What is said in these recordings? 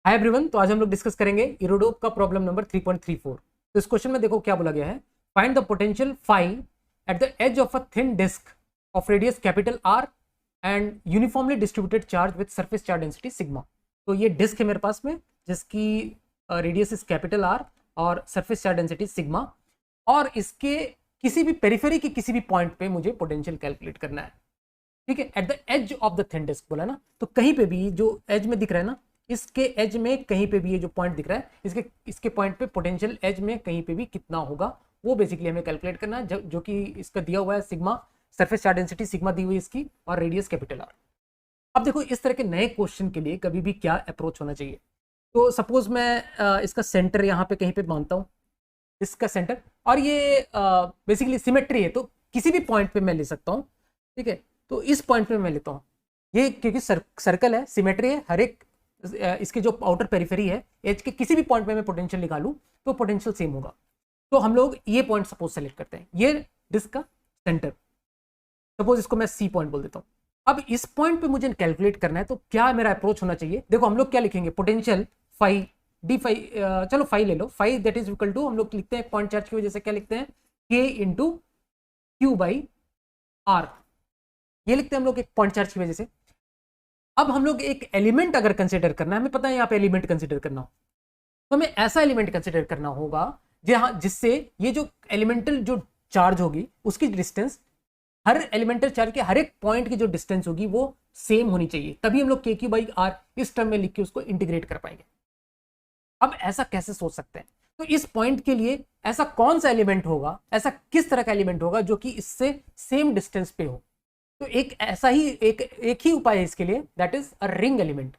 Hi everyone, तो आज हम लोग डिस्कस करेंगे इरोडोप का प्रॉब्लम नंबर 3.34। तो इस क्वेश्चन में देखो क्या बोला गया है। Find the potential phi at the edge of a thin disc of radius capital R and uniformly distributed charge with surface charge density sigma. तो ये डिस्क है मेरे पास में जिसकी रेडियस इज कैपिटल आर और सरफेस चार्ज डेंसिटी सिग्मा, और इसके किसी भी पेरिफेरी के किसी भी पॉइंट पे मुझे पोटेंशियल कैलकुलेट करना है। ठीक है, at the edge of the thin disc बोला ना, तो कहीं पे भी जो एज में दिख रहा है ना, इसके एज में कहीं पे भी ये जो पॉइंट दिख रहा है, इसके पॉइंट पे पोटेंशियल एज में कहीं पे भी कितना होगा वो बेसिकली हमें कैलकुलेट करना है, जो कि इसका दिया हुआ है sigma, surface charge density sigma दी हुई है इसकी, और रेडियस कैपिटल आर। अब देखो इस तरह के नए क्वेश्चन के लिए कभी भी क्या अप्रोच होना चाहिए। तो सपोज मैं इसका सेंटर यहाँ पे कहीं पे मानता हूँ, इसका सेंटर, और ये बेसिकली सिमेट्री है, तो किसी भी पॉइंट पे मैं ले सकता हूँ। ठीक है, तो इस पॉइंट पे मैं लेता हूँ ये, क्योंकि सर्कल है, सिमेट्री है, हर एक इसके जो आउटर पेरिफेरी है एज के किसी भी पॉइंट पे मैं पोटेंशियल निकालूं तो पोटेंशियल सेम होगा। तो हम लोग ये पॉइंट सपोज सेलेक्ट करते हैं, ये डिस्क का सेंटर, सपोज इसको मैं सी पॉइंट बोल देता हूं। अब इस पॉइंट पे मुझे कैलकुलेट करना है, तो क्या मेरा अप्रोच होना चाहिए। देखो हम लोग क्या लिखेंगे, पोटेंशियल फाई डी फाई, चलो फाई ले लो, phi that is equal to, हम लोग लिखते हैं पॉइंट चार्ज की वजह से क्या लिखते हैं, के इंटू क्यू बाई आर, ये लिखते हैं हम लोग एक पॉइंट चार्ज की वजह से। अब हम लोग एक एलिमेंट अगर कंसिडर करना है, हमें पता है यहाँ पे एलिमेंट कंसिडर करना हो, तो हमें ऐसा एलिमेंट कंसिडर करना होगा जिससे ये जो एलिमेंटल जो चार्ज होगी उसकी डिस्टेंस, हर एलिमेंटल चार्ज के हर एक पॉइंट की जो डिस्टेंस होगी वो सेम होनी चाहिए, तभी हम लोग के क्यू बाई आर इस टर्म में लिख के उसको इंटीग्रेट कर पाएंगे। अब ऐसा कैसे सोच सकते हैं, तो इस पॉइंट के लिए ऐसा कौन सा एलिमेंट होगा, ऐसा किस तरह का एलिमेंट होगा जो कि इससे सेम डिस्टेंस पे हो। तो एक ऐसा ही एक ही उपाय है इसके लिए, that is a ring element.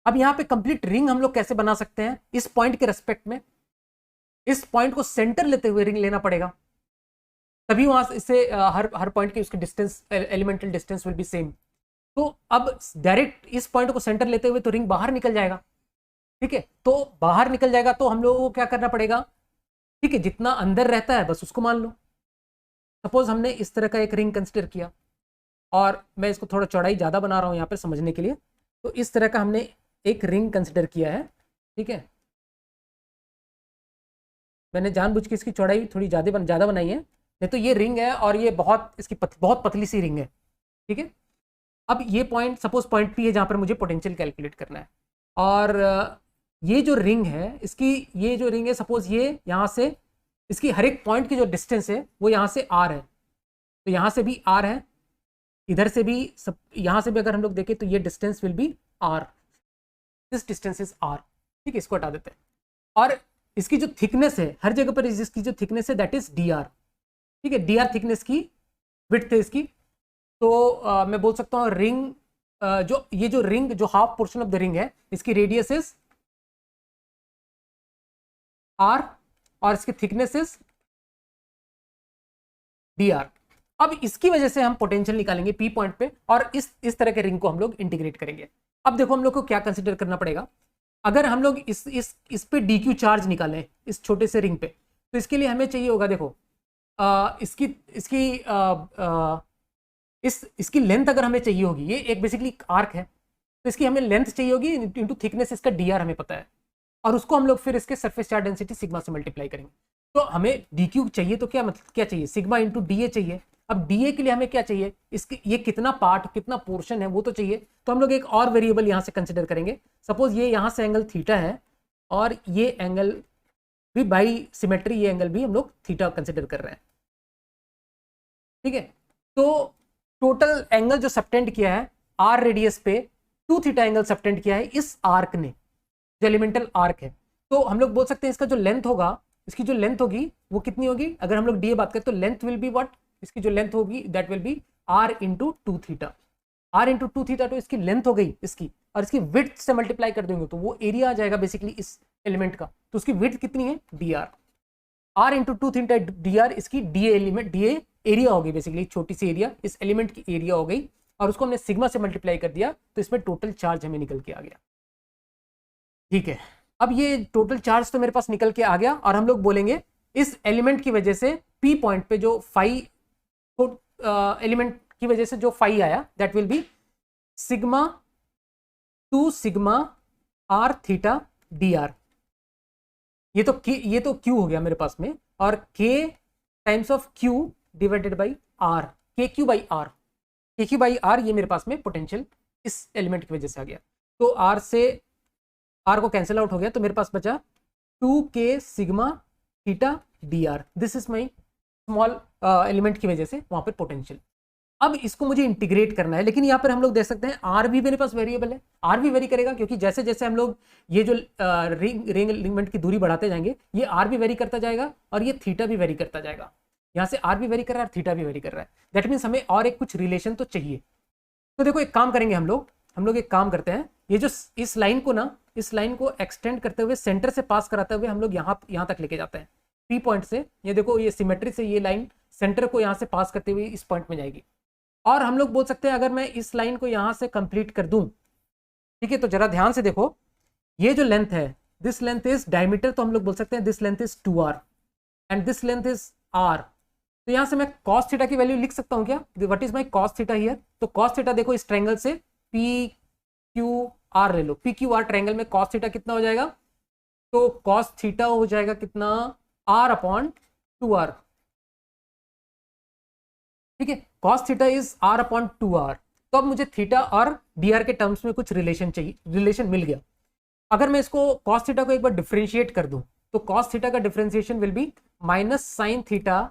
अब यहाँ पे कंप्लीट रिंग हम लोग कैसे बना सकते हैं, इस पॉइंट के रेस्पेक्ट में इस पॉइंट को सेंटर लेते हुए रिंग लेना पड़ेगा, तभी वहां से हर पॉइंट की उसकी distance, elemental distance will B same. तो अब डायरेक्ट इस पॉइंट को सेंटर लेते हुए तो रिंग बाहर निकल जाएगा। ठीक है, तो बाहर निकल जाएगा तो हम लोगों को क्या करना पड़ेगा, ठीक है, जितना अंदर रहता है बस उसको मान लो। सपोज हमने इस तरह का एक रिंग कंसिडर किया, और मैं इसको थोड़ा चौड़ाई ज़्यादा बना रहा हूँ यहाँ पर समझने के लिए। तो इस तरह का हमने एक रिंग कंसिडर किया है। ठीक है, मैंने जानबूझ के इसकी चौड़ाई थोड़ी ज़्यादा बनाई है, नहीं तो ये रिंग है और ये इसकी बहुत पतली सी रिंग है। ठीक है, अब ये पॉइंट, सपोज पॉइंट पी है जहाँ पर मुझे पोटेंशियल कैलकुलेट करना है, और ये जो रिंग है ये जो रिंग है, सपोज ये यहाँ से इसकी हर एक पॉइंट की जो डिस्टेंस है वो यहाँ से आर है, तो यहाँ से भी आर है, इधर से भी, सब यहां से भी अगर हम लोग देखें तो ये distance will be R, this distance is R. ठीक है, इसको हटा देते हैं, और इसकी जो थिकनेस है हर जगह पर, इसकी जो थिकनेस है दैट इज डी आर। ठीक है, डी आर थिकनेस की विड्थ है इसकी। तो मैं बोल सकता हूँ रिंग, ये जो रिंग, जो half portion of the ring है, इसकी रेडियस इज आर और इसकी थिकनेस इज डी आर। अब इसकी वजह से हम पोटेंशियल निकालेंगे पी पॉइंट पे, और इस तरह के रिंग को हम लोग इंटीग्रेट करेंगे। अब देखो हम लोग को क्या कंसिडर करना पड़ेगा, अगर हम लोग इस पे डी क्यू चार्ज निकालें इस छोटे से रिंग पे, तो इसके लिए हमें चाहिए होगा, देखो इसकी लेंथ अगर हमें चाहिए होगी, ये एक बेसिकली आर्क है, तो इसकी हमें लेंथ चाहिए होगी इंटू थिकनेस, इसका डी आर हमें पता है, और उसको हम लोग फिर इसके सरफेस चार्ज डेंसिटी सिग्मा से मल्टीप्लाई करेंगे। तो हमें डी क्यू चाहिए, तो क्या मतलब क्या चाहिए, सिग्मा इंटू डी ए चाहिए। अब डी ए के लिए हमें क्या चाहिए, इसकी ये कितना पार्ट, कितना पोर्शन है वो तो चाहिए। तो हम लोग एक और वेरिएबल यहाँ से कंसिडर करेंगे, सपोज ये यहाँ से एंगल थीटा है, और ये एंगल भी बाई सिमेट्री, ये एंगल भी हम लोग थीटा कंसिडर कर रहे हैं। ठीक है, तो टोटल एंगल जो सबटेंड किया है आर रेडियस पे, 2 थीटा एंगल सबटेंड किया है इस आर्क ने, जो एलिमेंटल आर्क है। तो हम लोग बोल सकते हैं इसका जो लेंथ होगा, इसकी जो लेंथ होगी वो कितनी होगी, अगर हम लोग डी ए बात करें तो लेंथ विल बी व्हाट, इसकी जो लेंथ होगी that will be R into 2 theta. R into 2 theta, तो इसकी लेंथ हो गई इसकी, और इसकी विड्थ से मल्टीप्लाई कर देंगे तो वो एरिया आ जाएगा बेसिकली इस एलिमेंट का। तो उसकी विड्थ कितनी है, d R, R into 2 theta d R, इसकी डी एलिमेंट, डी एरिया हो गई, बेसिकली छोटी सी एरिया इस एलिमेंट की एरिया हो गई, और उसको हमने सिग्मा से मल्टीप्लाई कर दिया, तो इसमें टोटल चार्ज हमें निकल के आ गया। ठीक है, अब ये टोटल चार्ज तो मेरे पास निकल के आ गया, और हम लोग बोलेंगे इस एलिमेंट की वजह से पी पॉइंट पे जो फाई एलिमेंट की वजह से जो फाई आया that will be sigma 2 sigma R theta d R, ये तो क्यू हो गया मेरे पास में, और k times of q divided by R, k q by R, k q by R, ये मेरे पास में पोटेंशियल इस एलिमेंट की वजह से आ गया। तो आर से आर को कैंसिल आउट हो गया, तो मेरे पास बचा 2k sigma theta d are, this is my small element की वजह से वहां पर पोटेंशियल। अब इसको मुझे इंटीग्रेट करना है, लेकिन यहाँ पर हम लोग देख सकते हैं आर भी मेरे पास वेरिएबल है, आर भी वेरी करेगा, क्योंकि जैसे जैसे हम लोग ये जो रिंग एलिमेंट की दूरी बढ़ाते जाएंगे, ये आर भी वेरी करता जाएगा और ये थीटा भी वेरी करता जाएगा। यहाँ से आर भी वेरी कर रहा है और थीटा भी वेरी कर रहा है, दैट मीन्स हमें और एक कुछ रिलेशन तो चाहिए। तो देखो एक काम करेंगे हम लोग एक काम करते हैं, ये जो इस लाइन को एक्सटेंड करते हुए सेंटर से पास कराते हुए हम लोग यहाँ तक लेके जाते हैं, पी पॉइंट से। ये देखो ये सिमेट्री से ये लाइन सेंटर को यहाँ से पास करते हुए इस पॉइंट में जाएगी, और हम लोग बोल सकते हैं अगर मैं इस लाइन को यहाँ से कंप्लीट कर दूं, ठीक है, तो जरा ध्यान से देखो, ये जो लेंथ है, दिस लेंथ इज डायमीटर, तो हम लोग बोल सकते हैं this length is 2r and this length is r। तो यहाँ से मैं cos थीटा की वैल्यू लिख सकता हूँ क्या, what is my cos theta here. तो cos थीटा देखो इस ट्रायंगल से पी क्यू आर ले लो, पी क्यू आर ट्रायंगल में cos थीटा कितना हो जाएगा, तो cos थीटा हो जाएगा कितना, r अपॉन 2r, ठीक है, cos theta is r upon 2r। तो अब मुझे थीटा और dr के टर्म्स में कुछ रिलेशन चाहिए, रिलेशन मिल गया। अगर मैं इसको cos थीटा को एक बार डिफरेंशिएट कर दूं, तो cos थीटा का differentiation will be minus sign theta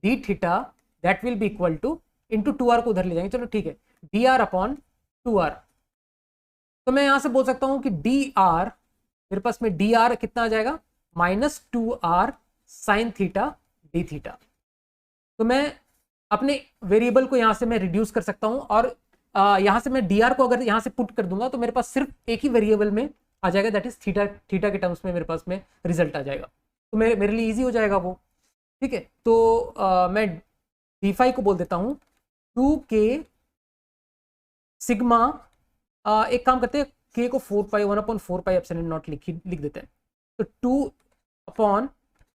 d theta, that will B equal two into 2r को उधर ले जाएंगे, चलो ठीक है, dr अपॉन 2r। तो मैं यहां से बोल सकता हूं कि dr, मेरे पास में dr कितना आ जाएगा, minus 2r sign theta d theta. तो मैं अपने वेरिएबल को यहां से मैं रिड्यूस कर सकता हूं, और यहां से मैं dr को अगर यहां से पुट कर दूंगा तो मेरे पास सिर्फ एक ही वेरिएबल में आ जाएगा, दैट इज थीटा, थीटा के टर्म्स में मेरे पास में रिजल्ट आ जाएगा, तो मेरे लिए इजी हो जाएगा वो, ठीक है। तो मैं d5 को बोल देता हूं 2k सिग्मा, एक काम करते हैं, k को 1 अपॉन 4 पाई एप्सिलॉन नॉट लिख देते हैं, तो 2 upon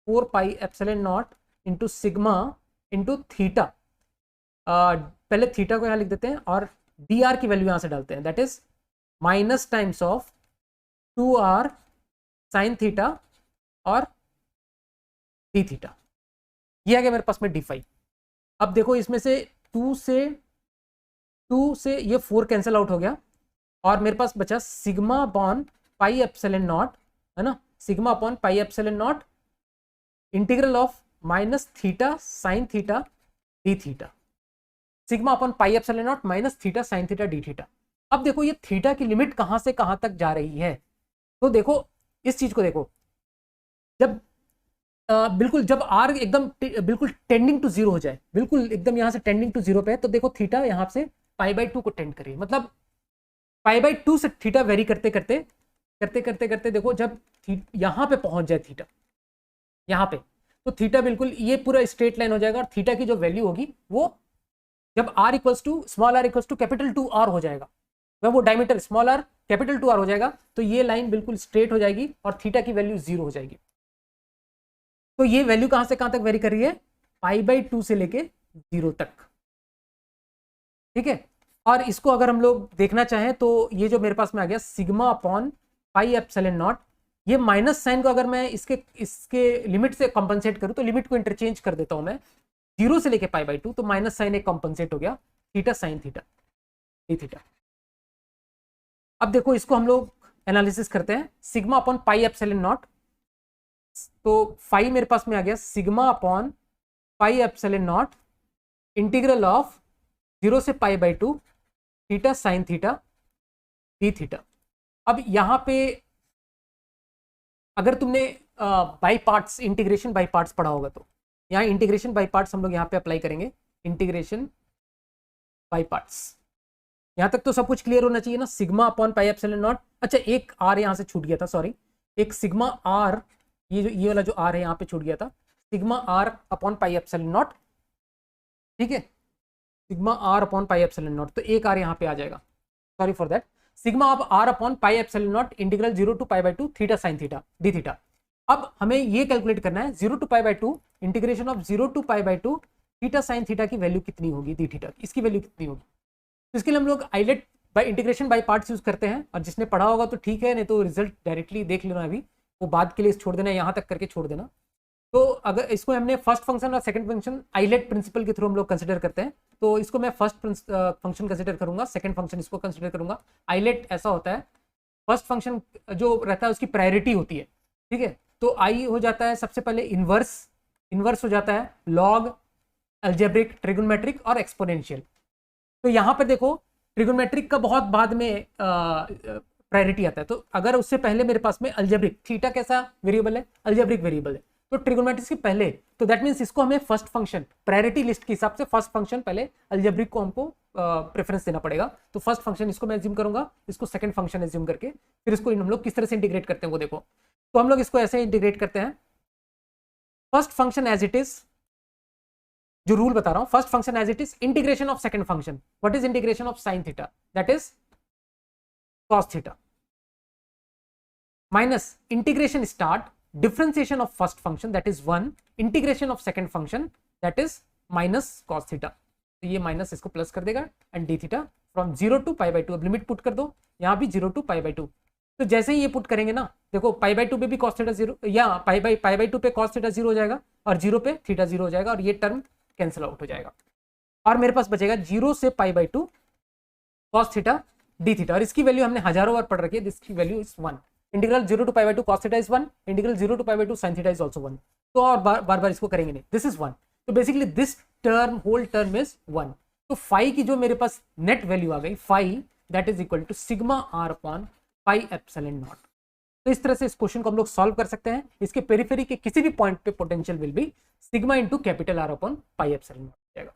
4 pi epsilon not into sigma into theta, पहले थीटा को यहाँ लिख देते हैं और dr की वैल्यू यहाँ से डालते हैं, that is minus times of 2r sine theta और डी थीटा। ये आ गया मेरे पास में d5। अब देखो इसमें से 2 से ये 4 कैंसिल आउट हो गया, और मेरे पास बचा sigma upon pi epsilon not, है ना, sigma upon pi epsilon naught integral of minus theta sine theta d theta, sigma upon pi epsilon not minus theta sine theta d theta. अब देखो ये थीटा की लिमिट कहां से कहां तक जा रही है, तो देखो इस चीज को देखो, जब बिल्कुल जब r एकदम बिल्कुल टेंडिंग टू 0 हो जाए, बिल्कुल एकदम यहां से टेंडिंग टू 0 पे है, तो देखो थीटा यहां से π/2 को टेंड करिए, मतलब π/2 से थीटा वेरी करते करते देखो जब यहां पे पहुंच जाए थीटा यहां पे, तो थीटा बिल्कुल ये पूरा स्ट्रेट लाइन हो जाएगा, और थीटा की जो वैल्यू होगी वो जब r equals to small r equals to capital 2r हो जाएगा, वह वो diameter small r capital 2r हो जाएगा, तो ये लाइन बिल्कुल स्ट्रेट हो जाएगी और थीटा की वैल्यू 0 हो जाएगी। तो ये वैल्यू कहां से कहां तक वेरी कर रही है, π/2 से लेके 0 तक, ठीक है। और इसको अगर हम लोग देखना चाहें तो ये जो मेरे पास में आ गया sigma upon pi epsilon not, ये माइनस साइन को अगर मैं इसके लिमिट से कंपनसेट करूं, तो लिमिट को इंटरचेंज कर देता हूं मैं 0 से लेके π/2, तो माइनस साइन एक कंपनसेट हो गया, theta sine theta d theta. अब देखो इसको हम लोग एनालिसिस करते हैं, sigma upon pi epsilon naught, तो फाई मेरे पास में आ गया sigma upon pi epsilon naught integral of 0 से π/2 theta sine theta d theta. अब यहां पे अगर तुमने by parts, integration by parts पढ़ा होगा, तो यहाँ इंटीग्रेशन बाई पार्ट्स हम लोग यहाँ पे अप्लाई करेंगे, इंटीग्रेशन बाई पार्ट्स। यहाँ तक तो सब कुछ क्लियर होना चाहिए ना, sigma upon pi epsilon not, अच्छा एक r यहाँ से छूट गया था, सॉरी, एक सिग्मा r, ये वाला जो r है यहाँ पे छूट गया था, sigma r upon pi epsilon naught, ठीक है, sigma r upon pi epsilon naught, तो एक r यहाँ पे आ जाएगा, sorry for that, sigma of r upon pi epsilon naught integral 0 to π/2 theta sine theta d theta. अब हमें ये कैलकुलेट करना है 0 to π/2 integration of 0 to π/2 theta sine theta की वैल्यू कितनी होगी डी थीटा, इसकी वैल्यू कितनी होगी। तो इसके लिए हम लोग ILATE by integration by parts use करते हैं, और जिसने पढ़ा होगा तो ठीक है, नहीं तो रिजल्ट डायरेक्टली देख लेना, अभी वो बाद के लिए छोड़ देना, यहाँ तक करके छोड़ देना। तो अगर इसको हमने फर्स्ट फंक्शन और सेकंड फंक्शन आइलेट प्रिंसिपल के थ्रू हम लोग कंसिडर करते हैं, तो इसको मैं फर्स्ट फंक्शन कंसिडर करूंगा, सेकंड फंक्शन इसको कंसिडर करूंगा। आइलेट ऐसा होता है, फर्स्ट फंक्शन जो रहता है उसकी प्रायोरिटी होती है, ठीक है। तो आई हो जाता है सबसे पहले इनवर्स हो जाता है लॉग, अलजेब्रिक, ट्रिगोनोमेट्रिक और एक्सपोनेंशियल। तो यहाँ पर देखो ट्रिगोनोमेट्रिक का बहुत बाद में प्रायोरिटी आता है, तो अगर उससे पहले मेरे पास में अलजेब्रिक, थीटा कैसा वेरिएबल है, अलजेब्रिक वेरिएबल है, तो ट्रिगोनोमेट्रिक के पहले, तो दैट मींस इसको हमें फर्स्ट फंक्शन प्रायोरिटी लिस्ट के हिसाब से फर्स्ट फंक्शन पहले अलजेब्रिक को हमको प्रेफरेंस देना पड़ेगा। तो फर्स्ट फंक्शन इसको मैं एज्यूम करूंगा, इसको सेकंड फंक्शन एज्यूम करके फिर इसको हम लोग किस तरह से इंटीग्रेट करते हैं वो देखो। तो हम लोग इसको ऐसे इंटीग्रेट करते हैं, first function as it is, जो रूल बता रहा हूं, first function as it is, integration of second function, what is integration of sine theta, that is cos theta, minus integration start, differentiation of first function that is 1, integration of second function that is minus cos theta। तो ये minus इसको plus कर देगा, and D theta from 0 to pi by 2, अब limit put कर दो, यहाँ भी 0 to पाई बाई 2। तो जैसे ही ये पुट करेंगे ना, देखो पाई बाई 2 पे भी cos थीटा 0, या पाई बाई 2 पे cos थीटा 0 हो जाएगा, और 0 पे थीटा 0 हो जाएगा, और ये टर्म कैंसिल आउट हो जाएगा, और मेरे पास बचेगा 0 से pi by 2 cos theta d theta, और इसकी वैल्यू हमने हजारों बार पढ़ रखी है, इसकी value is 1। Integral 0 to pi by 2 cos theta is 1, integral 0 to pi by 2 sin theta is also 1। तो और बार बार इसको करेंगे नहीं, दिस इज 1। तो basically this term, whole term is 1। तो फाई की जो मेरे पास नेट वैल्यू आ गई, phi that is equal to sigma R upon pi epsilon naught. तो इस तरह से इस क्वेश्चन को हम लोग सॉल्व कर सकते हैं। इसके पेरिफेरी के किसी भी पॉइंट पे potential will be sigma into capital R upon pi epsilon not जाएगा।